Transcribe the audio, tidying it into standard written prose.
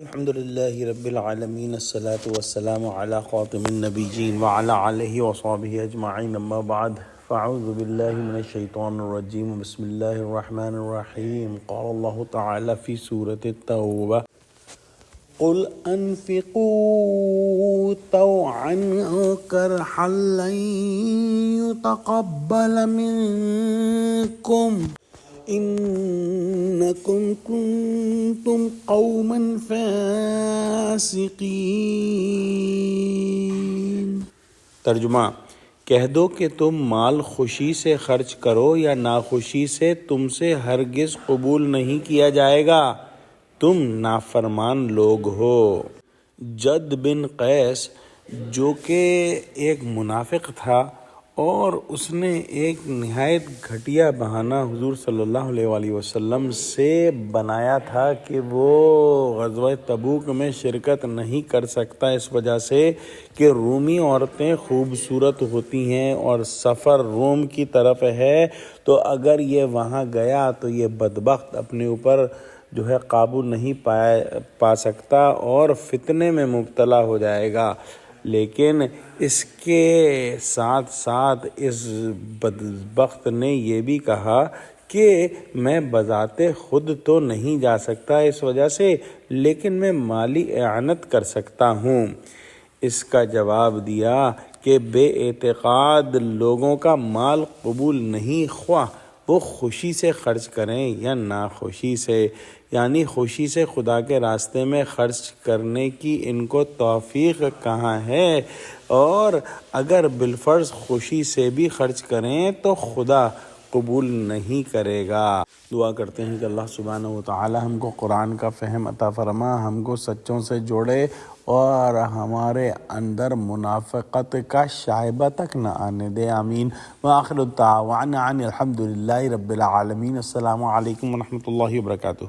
الحمد لله رب العالمين الصلاة والسلام على خاتم النبيين وعلى آله وصحبه أجمعين أما بعد فأعوذ بالله من الشيطان الرجيم بسم الله الرحمن الرحيم قال الله تعالى في سورة التوبة قل أنفقوا طوعا أو كرها لن يتقبل منكم انکم کنتم قوما فاسقین۔ ترجمہ: کہہ دو کہ تم مال خوشی سے خرچ کرو یا ناخوشی سے تم سے ہرگز قبول نہیں کیا جائے گا، تم نافرمان لوگ ہو۔ جد بن قیس جو کہ ایک منافق تھا اور اس نے ایک نہایت گھٹیا بہانہ حضور صلی اللہ علیہ وآلہ وسلم سے بنایا تھا کہ وہ غزوہ تبوک میں شرکت نہیں کر سکتا اس وجہ سے کہ رومی عورتیں خوبصورت ہوتی ہیں اور سفر روم کی طرف ہے، تو اگر یہ وہاں گیا تو یہ بدبخت اپنے اوپر جو ہے قابو نہیں پا سکتا اور فتنے میں مبتلا ہو جائے گا۔ لیکن اس کے ساتھ ساتھ اس بدبخت نے یہ بھی کہا کہ میں بذات خود تو نہیں جا سکتا اس وجہ سے، لیکن میں مالی اعانت کر سکتا ہوں۔ اس کا جواب دیا کہ بے اعتقاد لوگوں کا مال قبول نہیں، خواہ وہ خوشی سے خرچ کریں یا ناخوشی سے، یعنی خوشی سے خدا کے راستے میں خرچ کرنے کی ان کو توفیق کہاں ہے، اور اگر بالفرض خوشی سے بھی خرچ کریں تو خدا قبول نہیں کرے گا۔ دعا کرتے ہیں کہ اللہ سبحانہ وتعالی ہم کو قرآن کا فہم عطا فرما، ہم کو سچوں سے جوڑے اور ہمارے اندر منافقت کا شائبہ تک نہ آنے دے، آمین۔ وآخر الدعوانا ان الحمد للہ رب العالمین۔ السلام علیکم ورحمۃ اللہ وبرکاتہ۔